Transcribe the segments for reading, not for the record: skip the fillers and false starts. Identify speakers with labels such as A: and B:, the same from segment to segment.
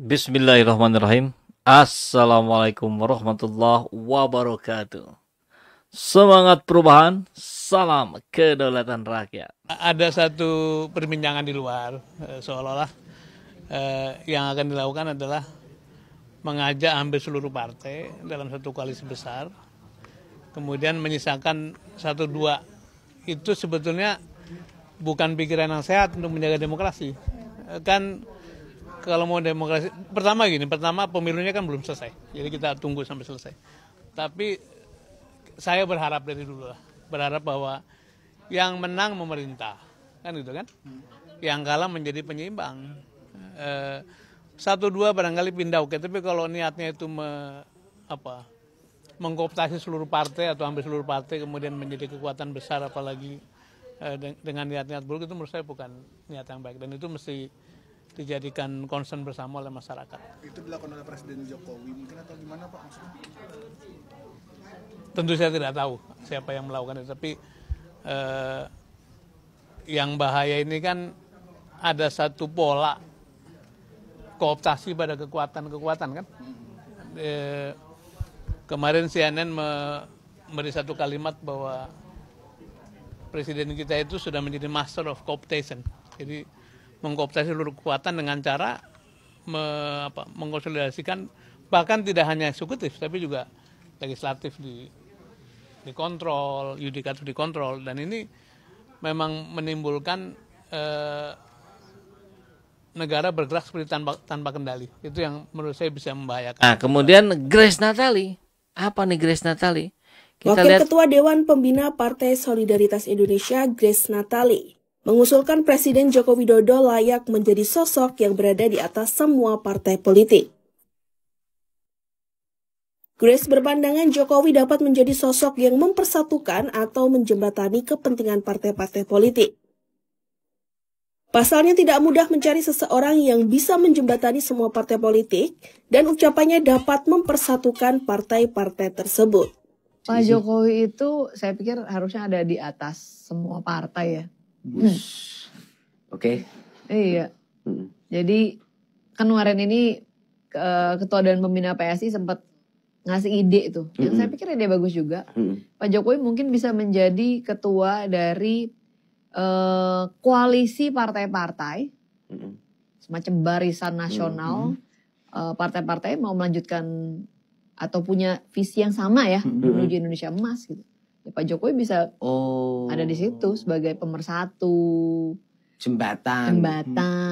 A: Bismillahirrahmanirrahim. Assalamualaikum warahmatullahi wabarakatuh. Semangat perubahan, salam kedaulatan rakyat.
B: Ada satu perbincangan di luar, seolah-olah yang akan dilakukan adalah mengajak hampir seluruh partai dalam satu koalisi besar, kemudian menyisakan satu dua. Itu sebetulnya bukan pikiran yang sehat untuk menjaga demokrasi. Kan kalau mau demokrasi, pertama pemilunya kan belum selesai, jadi kita tunggu sampai selesai. Tapi saya berharap dari dulu lah, berharap bahwa yang menang memerintah, kan gitu kan, yang kalah menjadi penyeimbang. Satu dua barangkali pindah oke, tapi kalau niatnya itu mengkooptasi seluruh partai atau hampir seluruh partai kemudian menjadi kekuatan besar, apalagi dengan niat-niat buruk, itu menurut saya bukan niat yang baik, dan itu mesti dijadikan concern bersama oleh masyarakat.
C: Itu dilakukan oleh Presiden Jokowi mungkin atau gimana Pak maksudnya?
B: Tentu saya tidak tahu siapa yang melakukan itu, tapi yang bahaya ini kan ada satu pola kooptasi pada kekuatan-kekuatan kan. Kemarin CNN memberi satu kalimat bahwa presiden kita itu sudah menjadi master of cooptation. Jadi mengkooptasi seluruh kekuatan dengan cara mengkonsolidasikan, bahkan tidak hanya eksekutif tapi juga legislatif dikontrol, yudikatif dikontrol, dan ini memang menimbulkan negara bergerak seperti tanpa kendali. Itu yang menurut saya bisa membahayakan.
A: Nah, kemudian Grace Natali. Apa nih Grace Natali?
D: Wakil Ketua Dewan Pembina Partai Solidaritas Indonesia, Grace Natali, mengusulkan Presiden Joko Widodo layak menjadi sosok yang berada di atas semua partai politik. Grace berpandangan Jokowi dapat menjadi sosok yang mempersatukan atau menjembatani kepentingan partai-partai politik. Pasalnya tidak mudah mencari seseorang yang bisa menjembatani semua partai politik, dan ucapannya dapat mempersatukan partai-partai tersebut.
E: Pak Jokowi itu saya pikir harusnya ada di atas semua partai ya.
F: Oke.
E: Iya. Jadi kan kemarin ini Ketua Dewan Pembina PSI sempat ngasih ide itu. Yang saya pikir ide bagus juga. Pak Jokowi mungkin bisa menjadi ketua dari koalisi partai-partai, semacam barisan nasional. Partai-partai mau melanjutkan atau punya visi yang sama ya, menuju Indonesia emas gitu. Ya, Pak Jokowi bisa ada di situ sebagai pemersatu,
F: jembatan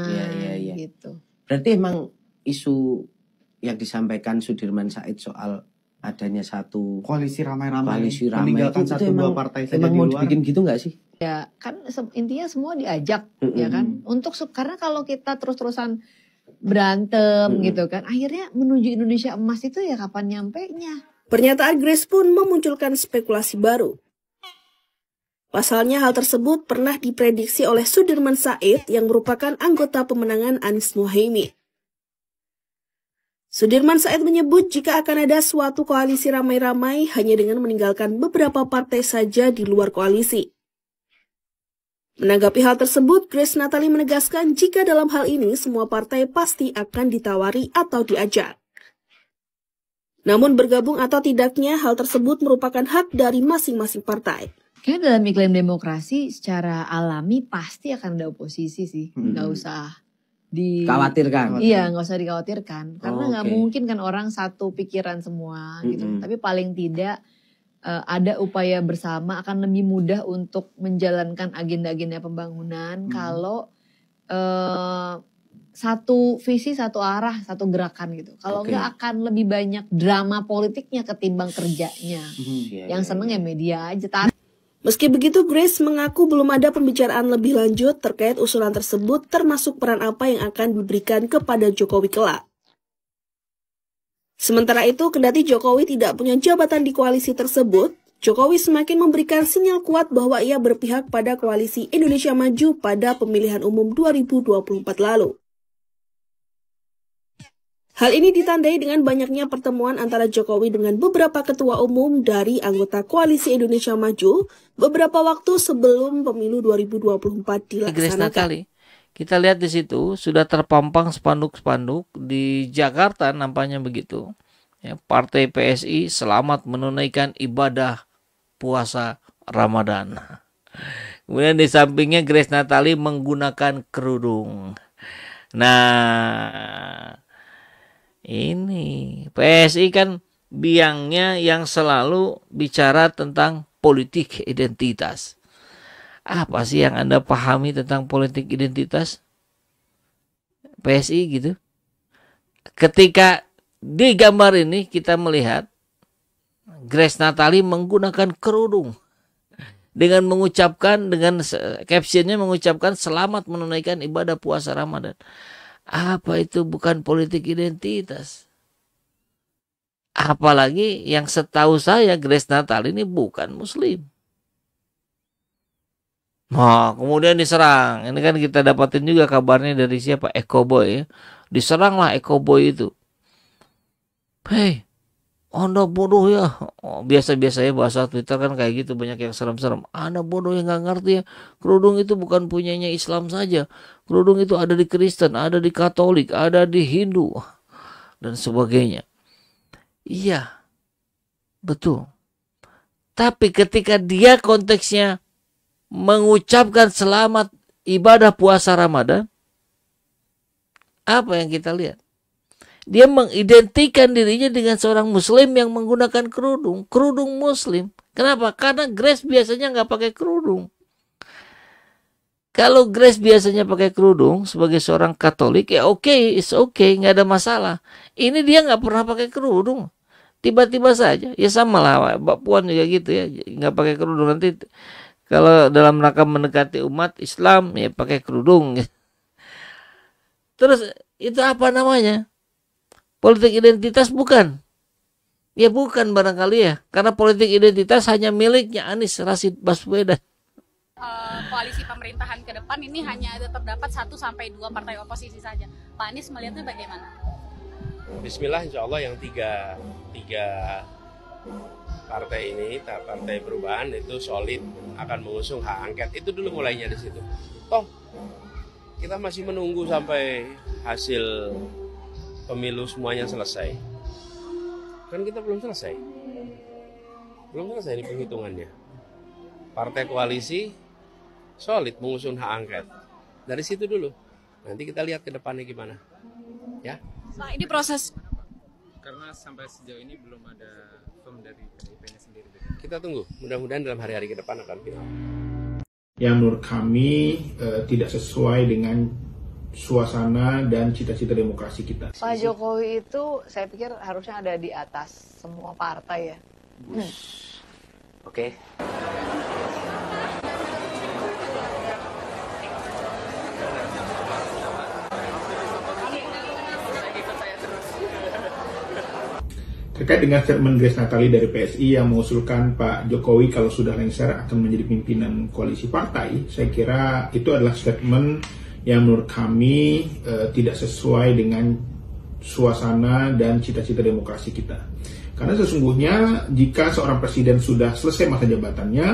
E: ya. Gitu.
F: Berarti emang isu yang disampaikan Sudirman Said soal adanya satu
C: Koalisi ramai-ramai
F: itu
C: meninggalkan satu dua partai saja
F: emang
C: di
F: mau
C: luar.
F: dibikin gitu nggak sih?
E: Ya kan intinya semua diajak ya kan, untuk karena kalau kita terus-terusan berantem gitu kan, akhirnya menuju Indonesia emas itu ya kapan nyampenya?
D: Pernyataan Grace pun memunculkan spekulasi baru. Pasalnya hal tersebut pernah diprediksi oleh Sudirman Said yang merupakan anggota pemenangan Anies Muhaimin. Sudirman Said menyebut jika akan ada suatu koalisi ramai-ramai hanya dengan meninggalkan beberapa partai saja di luar koalisi. Menanggapi hal tersebut, Grace Natali menegaskan jika dalam hal ini semua partai pasti akan ditawari atau diajak. Namun bergabung atau tidaknya hal tersebut merupakan hak dari masing-masing partai.
E: Kayaknya dalam iklim demokrasi secara alami pasti akan ada oposisi sih. Nggak usah
F: Khawatirkan.
E: Iya, nggak usah dikhawatirkan. Karena nggak mungkin kan orang satu pikiran semua gitu. Tapi paling tidak ada upaya bersama, akan lebih mudah untuk menjalankan agenda-agenda pembangunan kalau satu visi, satu arah, satu gerakan gitu. Kalau enggak akan lebih banyak drama politiknya ketimbang kerjanya. Yang seneng ya media aja.
D: Meski begitu, Grace mengaku belum ada pembicaraan lebih lanjut terkait usulan tersebut, termasuk peran apa yang akan diberikan kepada Jokowi kelak. Sementara itu, kendati Jokowi tidak punya jabatan di koalisi tersebut, Jokowi semakin memberikan sinyal kuat bahwa ia berpihak pada koalisi Indonesia Maju pada pemilihan umum 2024 lalu. Hal ini ditandai dengan banyaknya pertemuan antara Jokowi dengan beberapa ketua umum dari anggota Koalisi Indonesia Maju beberapa waktu sebelum pemilu 2024 dilaksanakan.
A: Kita lihat di situ sudah terpampang spanduk-spanduk di Jakarta nampaknya begitu. Ya, Partai PSI selamat menunaikan ibadah puasa Ramadan. Kemudian di sampingnya Grace Natali menggunakan kerudung. Nah, ini PSI kan biangnya yang selalu bicara tentang politik identitas. Apa sih yang Anda pahami tentang politik identitas? PSI gitu. Ketika di gambar ini kita melihat Grace Natali menggunakan kerudung dengan mengucapkan, dengan captionnya mengucapkan selamat menunaikan ibadah puasa Ramadan. Apa itu bukan politik identitas? Apalagi yang setahu saya Grace Natali ini bukan Muslim. Nah, kemudian diserang. Ini kan kita dapatin juga kabarnya dari siapa? Eko Boy ya. Diseranglah Eko Boy itu. Hei, Anda bodoh ya. Oh, biasa-biasa ya bahasa Twitter kan kayak gitu, banyak yang serem-serem. Anda bodoh yang nggak ngerti ya. Kerudung itu bukan punyanya Islam saja. Kerudung itu ada di Kristen, ada di Katolik, ada di Hindu dan sebagainya. Iya, betul. Tapi ketika dia konteksnya mengucapkan selamat ibadah puasa Ramadan, apa yang kita lihat? Dia mengidentikan dirinya dengan seorang Muslim yang menggunakan kerudung Muslim. Kenapa? Karena Grace biasanya nggak pakai kerudung. Kalau Grace biasanya pakai kerudung sebagai seorang Katolik, ya oke, it's okay, nggak ada masalah. Ini dia nggak pernah pakai kerudung. Tiba-tiba saja, ya sama lah, Mbak Puan juga gitu ya, nggak pakai kerudung. Nanti kalau dalam rangka mendekati umat Islam, ya pakai kerudung. Terus itu apa namanya? Politik identitas bukan? Ya bukan barangkali ya. Karena politik identitas hanya miliknya Anies Rashid Baswedan.
G: Koalisi pemerintahan ke depan ini hanya terdapat 1 sampai 2 partai oposisi saja. Pak Anies melihatnya bagaimana?
H: Bismillah, insya Allah yang tiga partai ini, partai perubahan itu solid akan mengusung hak angket. Itu dulu mulainya di situ. Toh kita masih menunggu sampai hasil pemilu semuanya selesai. Kan kita belum selesai ini penghitungannya. Partai koalisi solid mengusung hak angket. Dari situ dulu. Nanti kita lihat ke depannya gimana. Ya.
G: Pak, ini proses.
I: Karena sampai sejauh ini belum ada firm dari PDIP-nya sendiri.
H: Kita tunggu. Mudah-mudahan dalam hari-hari ke depan akan final.
J: Yang menurut kami tidak sesuai dengan suasana dan cita-cita demokrasi kita.
E: Pak Jokowi itu saya pikir harusnya ada di atas semua partai ya.
F: Oke.
J: Terkait dengan statement Grace Natali dari PSI yang mengusulkan Pak Jokowi kalau sudah lengser akan menjadi pimpinan koalisi partai, saya kira itu adalah statement yang menurut kami tidak sesuai dengan suasana dan cita-cita demokrasi kita. Karena sesungguhnya jika seorang presiden sudah selesai masa jabatannya,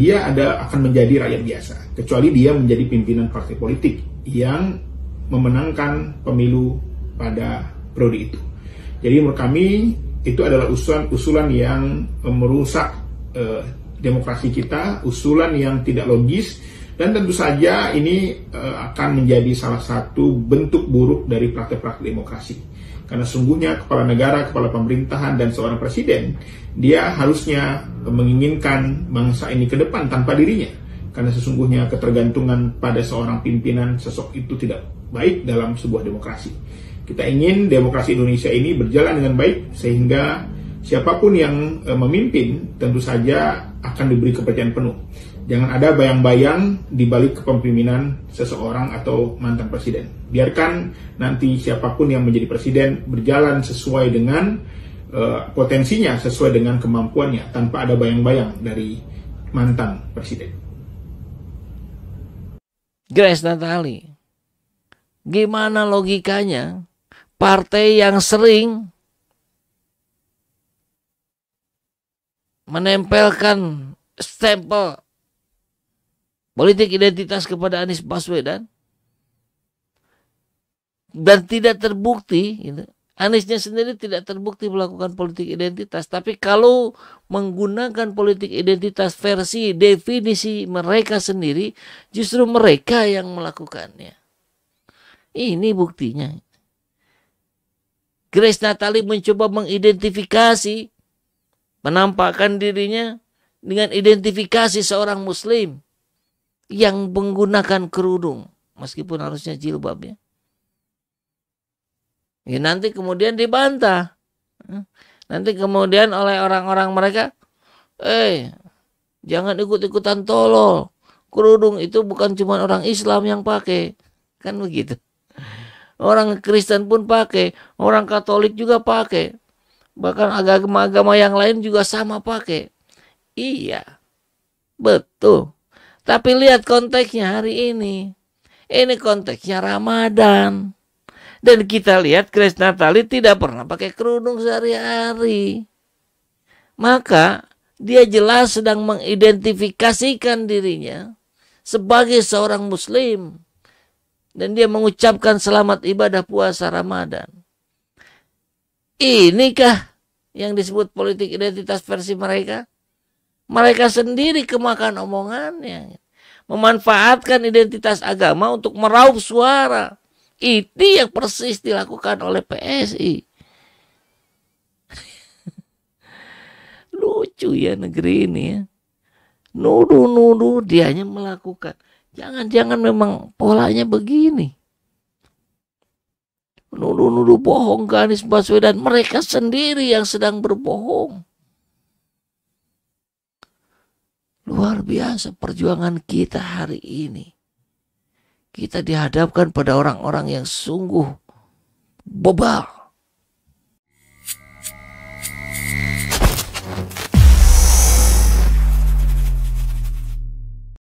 J: dia akan menjadi rakyat biasa, kecuali dia menjadi pimpinan partai politik yang memenangkan pemilu pada periode itu. Jadi menurut kami itu adalah usulan yang merusak demokrasi kita, usulan yang tidak logis, dan tentu saja ini akan menjadi salah satu bentuk buruk dari praktek-praktek demokrasi. Karena sungguhnya kepala negara, kepala pemerintahan, dan seorang presiden, dia harusnya menginginkan bangsa ini ke depan tanpa dirinya. Karena sesungguhnya ketergantungan pada seorang pimpinan sosok itu tidak baik dalam sebuah demokrasi. Kita ingin demokrasi Indonesia ini berjalan dengan baik sehingga siapapun yang memimpin tentu saja akan diberi kepercayaan penuh. Jangan ada bayang-bayang di balik kepemimpinan seseorang atau mantan presiden. Biarkan nanti siapapun yang menjadi presiden berjalan sesuai dengan potensinya, sesuai dengan kemampuannya, tanpa ada bayang-bayang dari mantan presiden.
A: Grace Natali, gimana logikanya partai yang sering menempelkan stempel politik identitas kepada Anies Baswedan dan tidak terbukti, gitu. Aniesnya sendiri tidak terbukti melakukan politik identitas, tapi kalau menggunakan politik identitas versi definisi mereka sendiri, justru mereka yang melakukannya. Ini buktinya. Grace Natali mencoba mengidentifikasi, menampakkan dirinya dengan identifikasi seorang Muslim yang menggunakan kerudung, meskipun harusnya jilbab ya. Ya, nanti kemudian dibantah. Nanti kemudian oleh orang-orang mereka, jangan ikut-ikutan tolol. Kerudung itu bukan cuma orang Islam yang pakai. Kan begitu. Orang Kristen pun pakai. Orang Katolik juga pakai. Bahkan agama-agama yang lain juga sama pakai. Iya. Betul. Tapi lihat konteksnya hari ini. Ini konteksnya Ramadan. Dan kita lihat Grace Natali tidak pernah pakai kerudung sehari-hari. Maka dia jelas sedang mengidentifikasikan dirinya sebagai seorang Muslim. Dan dia mengucapkan selamat ibadah puasa Ramadan. Inikah yang disebut politik identitas versi mereka? Mereka sendiri kemakan omongannya. Memanfaatkan identitas agama untuk meraup suara. Ini yang persis dilakukan oleh PSI. Lucu ya negeri ini ya. Nuduh-nuduh dianya melakukan. Jangan-jangan memang polanya begini. Nuduh-nuduh bohong ke Anies Baswedan. Mereka sendiri yang sedang berbohong. Luar biasa perjuangan kita hari ini. Kita dihadapkan pada orang-orang yang sungguh bebal.